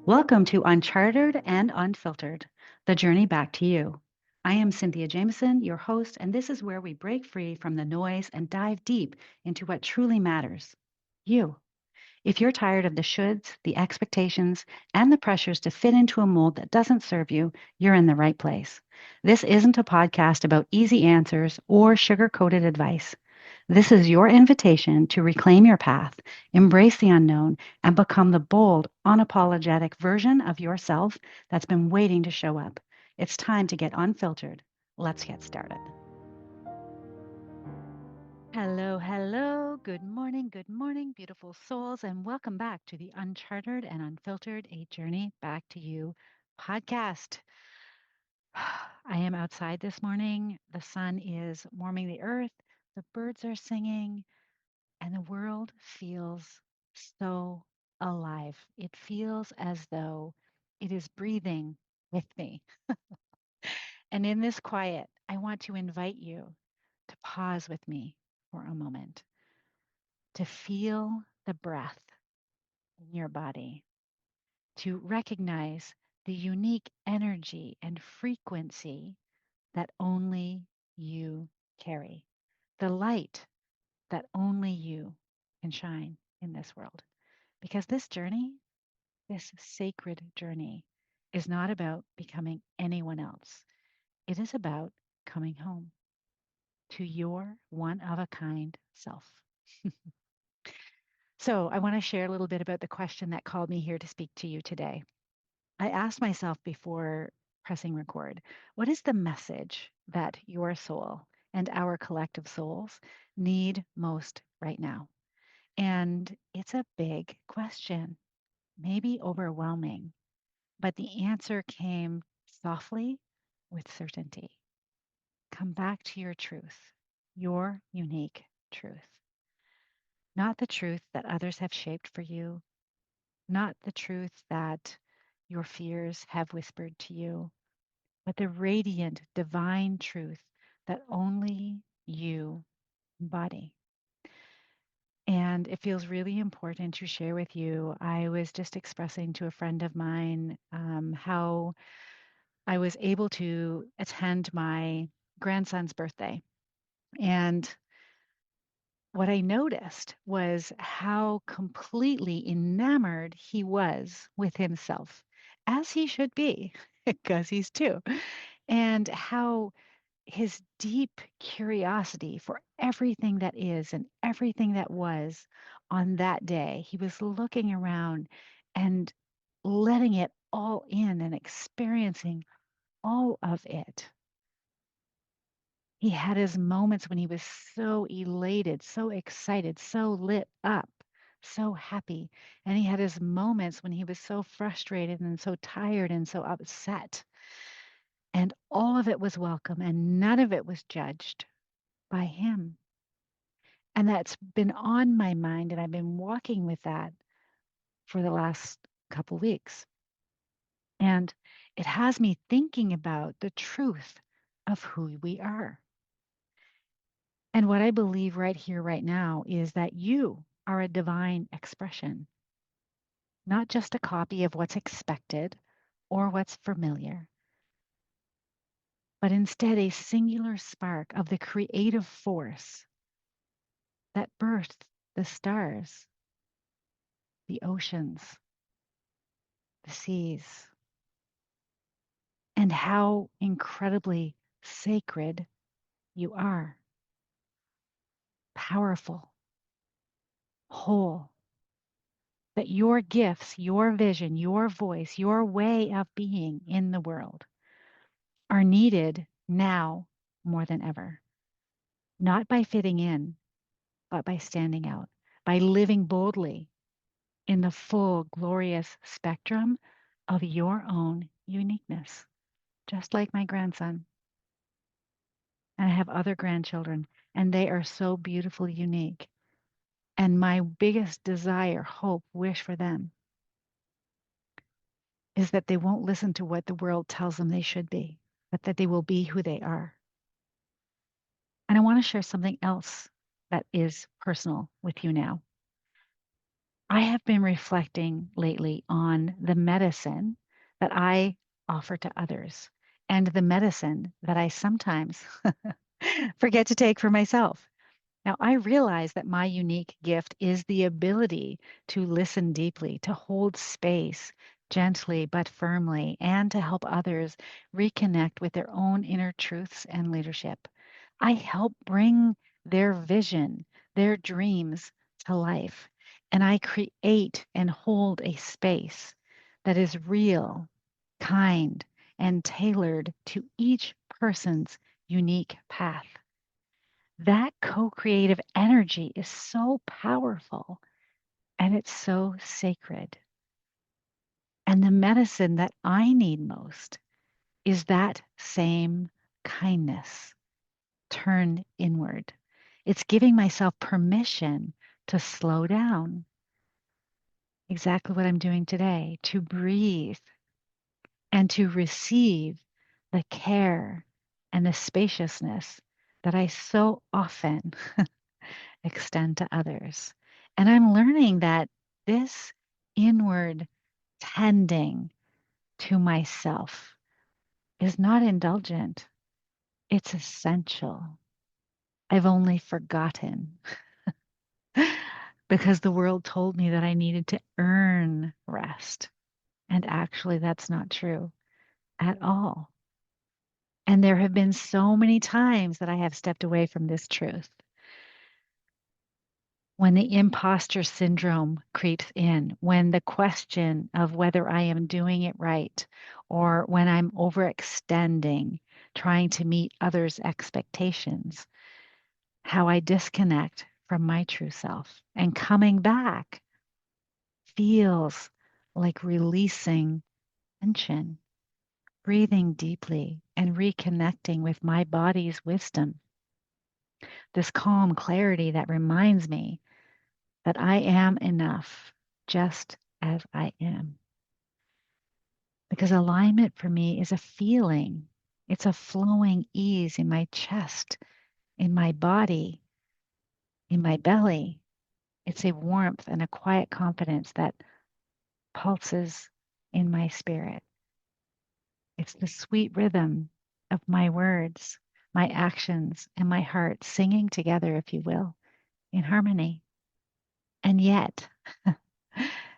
Welcome to Uncharted and Unfiltered, the journey back to you. I am Cynthia Jameson, your host, and this is where we break free from the noise and dive deep into what truly matters you. If you're tired of the shoulds, the expectations, and the pressures to fit into a mold that doesn't serve you, you're in the right place. This isn't a podcast about easy answers or sugar coated advice. This is your invitation to reclaim your path, embrace the unknown, and become the bold, unapologetic version of yourself that's been waiting to show up. It's time to get unfiltered. Let's get started. Hello, hello. Good morning, beautiful souls, and welcome back to the Uncharted and Unfiltered A Journey Back to You podcast. I am outside this morning. The sun is warming the earth, the birds are singing, and the world feels so alive. It feels as though it is breathing with me. And in this quiet, I want to invite you to pause with me for a moment, to feel the breath in your body, to recognize the unique energy and frequency that only you carry, the light that only you can shine in this world. Because this journey, this sacred journey, is not about becoming anyone else. It is about coming home to your one of a kind self. So, I want to share a little bit about the question that called me here to speak to you today. I asked myself before pressing record, what is the message that your soul and our collective souls need most right now? And it's a big question, maybe overwhelming, but the answer came softly with certainty. Come back to your truth, your unique truth, not the truth that others have shaped for you, not the truth that your fears have whispered to you, but the radiant divine truth that only you embody. And it feels really important to share with you. I was just expressing to a friend of mine how I was able to attend my grandson's birthday. And what I noticed was how completely enamored he was with himself, as he should be, because he's two, and how his deep curiosity for everything that is and everything that was on that day, he was looking around and letting it all in and experiencing all of it. He had his moments when he was so elated, so excited, so lit up, so happy. And he had his moments when he was so frustrated and so tired and so upset. And all of it was welcome and none of it was judged by him. And that's been on my mind. And I've been walking with that for the last couple weeks. And it has me thinking about the truth of who we are. And what I believe right here, right now, is that you are a divine expression, not just a copy of what's expected or what's familiar, but instead a singular spark of the creative force that birthed the stars, the oceans, the seas, and how incredibly sacred you are, powerful, whole, that your gifts, your vision, your voice, your way of being in the world are needed now more than ever, not by fitting in, but by standing out, by living boldly in the full, glorious spectrum of your own uniqueness, just like my grandson. And I have other grandchildren, and they are so beautifully unique. And my biggest desire, hope, wish for them is that they won't listen to what the world tells them they should be, but that they will be who they are. And I want to share something else that is personal with you now. I have been reflecting lately on the medicine that I offer to others and the medicine that I sometimes forget to take for myself. Now, I realize that my unique gift is the ability to listen deeply, to hold space gently but firmly, and to help others reconnect with their own inner truths and leadership. I help bring their vision, their dreams to life, and I create and hold a space that is real, kind, and tailored to each person's unique path. That co creative energy is so powerful and it's so sacred. And the medicine that I need most is that same kindness turned inward. It's giving myself permission to slow down, exactly what I'm doing today, to breathe and to receive the care and the spaciousness that I so often extend to others. And I'm learning that this inward tending to myself is not indulgent, it's essential. I've only forgotten because the world told me that I needed to earn rest. And actually, that's not true at all. And there have been so many times that I have stepped away from this truth. When the imposter syndrome creeps in, when the question of whether I am doing it right, or when I'm overextending, trying to meet others' expectations, how I disconnect from my true self. And coming back feels like releasing tension, breathing deeply, and reconnecting with my body's wisdom. This calm clarity that reminds me that I am enough just as I am. Because alignment for me is a feeling, it's a flowing ease in my chest, in my body, in my belly. It's a warmth and a quiet confidence that pulses in my spirit. It's the sweet rhythm of my words, my actions, and my heart singing together, if you will, in harmony. And yet,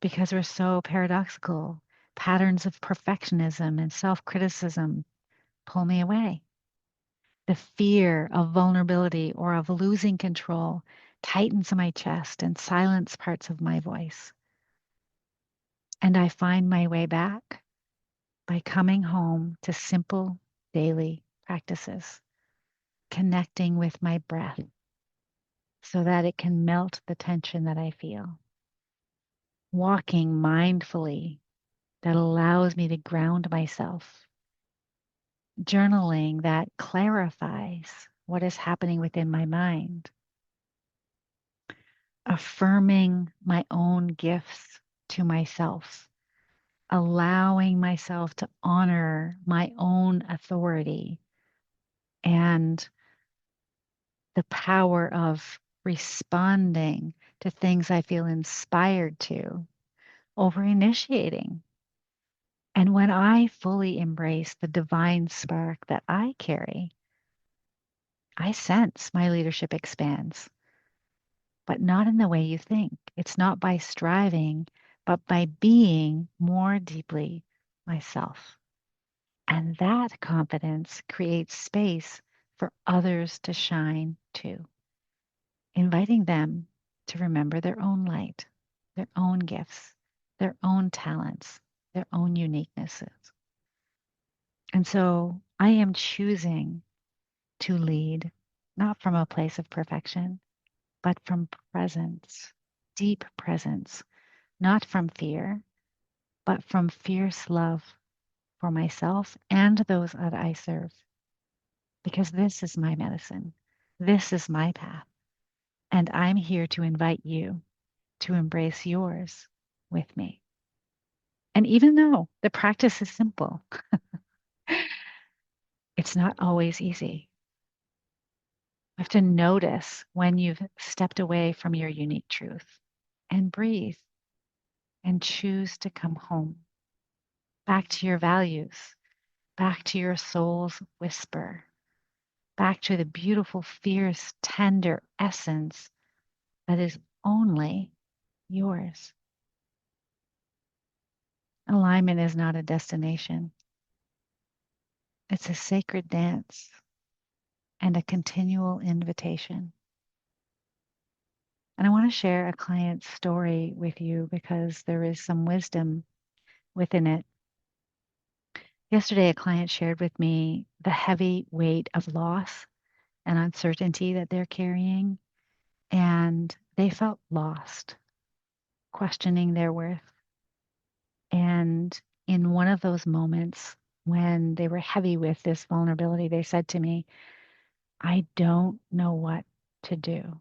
because we're so paradoxical, patterns of perfectionism and self criticism pull me away. The fear of vulnerability or of losing control tightens my chest and silence parts of my voice. And I find my way back by coming home to simple daily practices, connecting with my breath so that it can melt the tension that I feel, walking mindfully that allows me to ground myself, journaling that clarifies what is happening within my mind, affirming my own gifts to myself, allowing myself to honor my own authority and the power of responding to things I feel inspired to over initiating. And when I fully embrace the divine spark that I carry, I sense my leadership expands, but not in the way you think. It's not by striving, but by being more deeply myself. And that confidence creates space for others to shine too, inviting them to remember their own light, their own gifts, their own talents, their own uniquenesses. And so I am choosing to lead not from a place of perfection, but from presence, deep presence, not from fear, but from fierce love for myself and those that I serve. Because this is my medicine. This is my path. And I'm here to invite you to embrace yours with me. And even though the practice is simple, it's not always easy. You have to notice when you've stepped away from your unique truth and breathe and choose to come home, back to your values, back to your soul's whisper, back to the beautiful, fierce, tender essence that is only yours. Alignment is not a destination, it's a sacred dance and a continual invitation. And I want to share a client's story with you because there is some wisdom within it. Yesterday, a client shared with me the heavy weight of loss and uncertainty that they're carrying, and they felt lost, questioning their worth. And in one of those moments when they were heavy with this vulnerability, they said to me, I don't know what to do.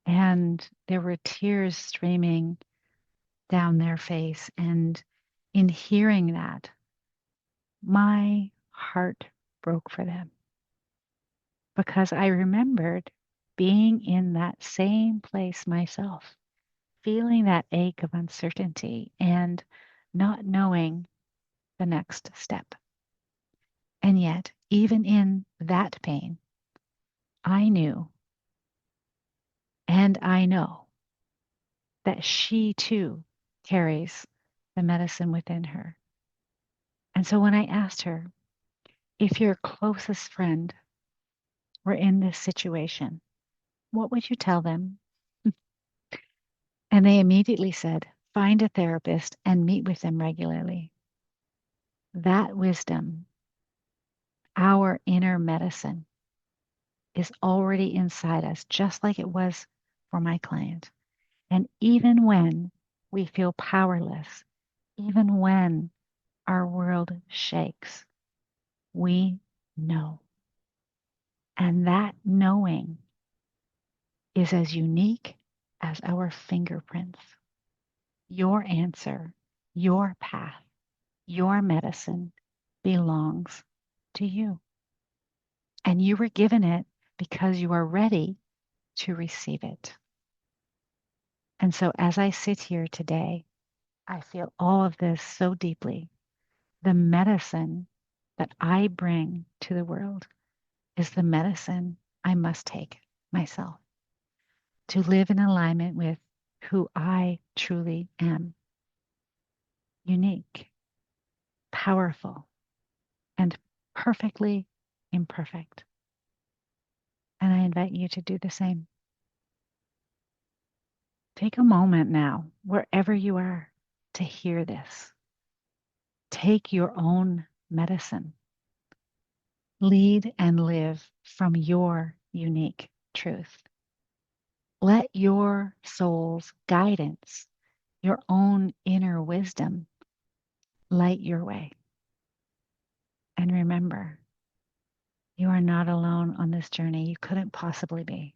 And there were tears streaming down their face. And in hearing that, my heart broke for them because I remembered being in that same place myself, feeling that ache of uncertainty and not knowing the next step. And yet, even in that pain, I knew and I know that she too carries the medicine within her. And so when I asked her, if your closest friend were in this situation, what would you tell them? And they immediately said, find a therapist and meet with them regularly. That wisdom, our inner medicine, is already inside us, just like it was for my client. And even when we feel powerless, even when our world shakes, we know. And that knowing is as unique as our fingerprints. Your answer, your path, your medicine belongs to you. And you were given it because you are ready to receive it. And so as I sit here today, I feel all of this so deeply. The medicine that I bring to the world is the medicine I must take myself to live in alignment with who I truly am: unique, powerful, and perfectly imperfect. And I invite you to do the same. Take a moment now, wherever you are, to hear this. Take your own medicine. Lead and live from your unique truth. Let your soul's guidance, your own inner wisdom, light your way. And remember, you are not alone on this journey. You couldn't possibly be.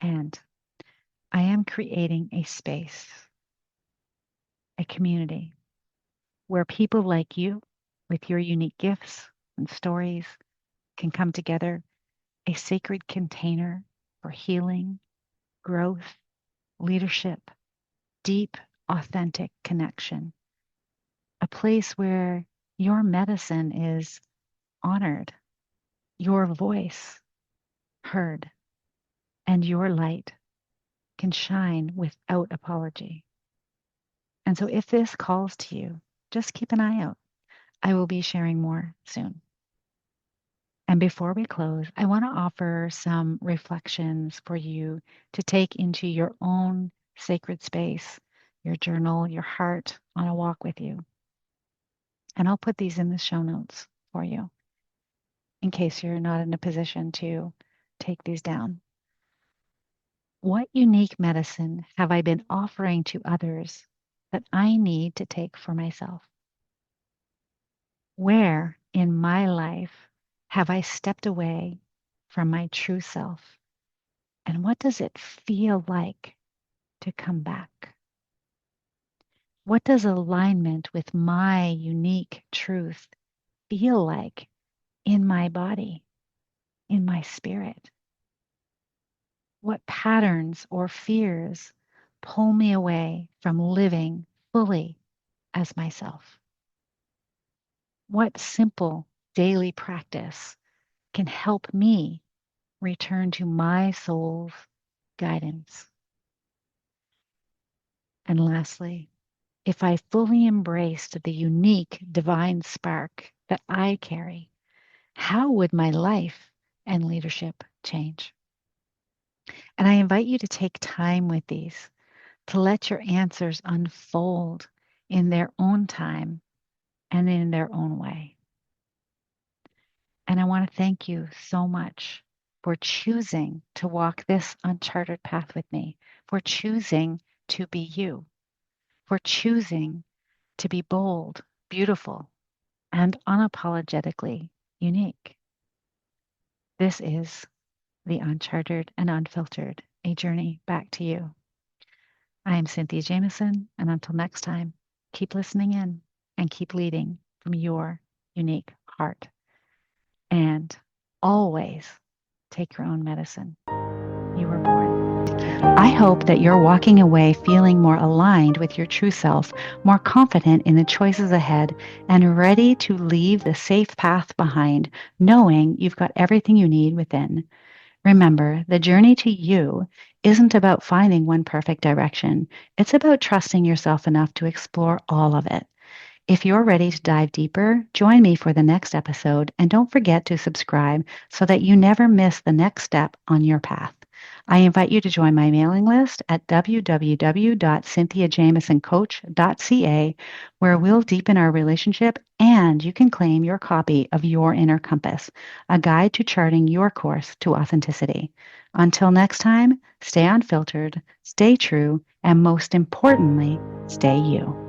And I am creating a space, a community where people like you, with your unique gifts and stories, can come together, a sacred container for healing, growth, leadership, deep, authentic connection, a place where your medicine is honored, your voice heard, and your light can shine without apology. And so if this calls to you, just keep an eye out. I will be sharing more soon. And before we close, I want to offer some reflections for you to take into your own sacred space, your journal, your heart, on a walk with you. And I'll put these in the show notes for you in case you're not in a position to take these down. What unique medicine have I been offering to others that I need to take for myself? Where in my life have I stepped away from my true self? And what does it feel like to come back? What does alignment with my unique truth feel like in my body, in my spirit? What patterns or fears pull me away from living fully as myself? What simple daily practice can help me return to my soul's guidance? And lastly, if I fully embraced the unique divine spark that I carry, how would my life and leadership change? And I invite you to take time with these, to let your answers unfold in their own time and in their own way. And I want to thank you so much for choosing to walk this uncharted path with me, for choosing to be you, for choosing to be bold, beautiful, and unapologetically unique. This is the Uncharted and Unfiltered, a journey back to you. I am Cynthia Jameson, and until next time, keep listening in and keep leading from your unique heart. And always take your own medicine. You were born to carry. I hope that you're walking away feeling more aligned with your true self, more confident in the choices ahead, and ready to leave the safe path behind, knowing you've got everything you need within. Remember, the journey to you isn't about finding one perfect direction. It's about trusting yourself enough to explore all of it. If you're ready to dive deeper, join me for the next episode, and don't forget to subscribe so that you never miss the next step on your path. I invite you to join my mailing list at www.cynthiajamesoncoach.ca, where we'll deepen our relationship and you can claim your copy of Your Inner Compass, a guide to charting your course to authenticity. Until next time, stay unfiltered, stay true, and most importantly, stay you.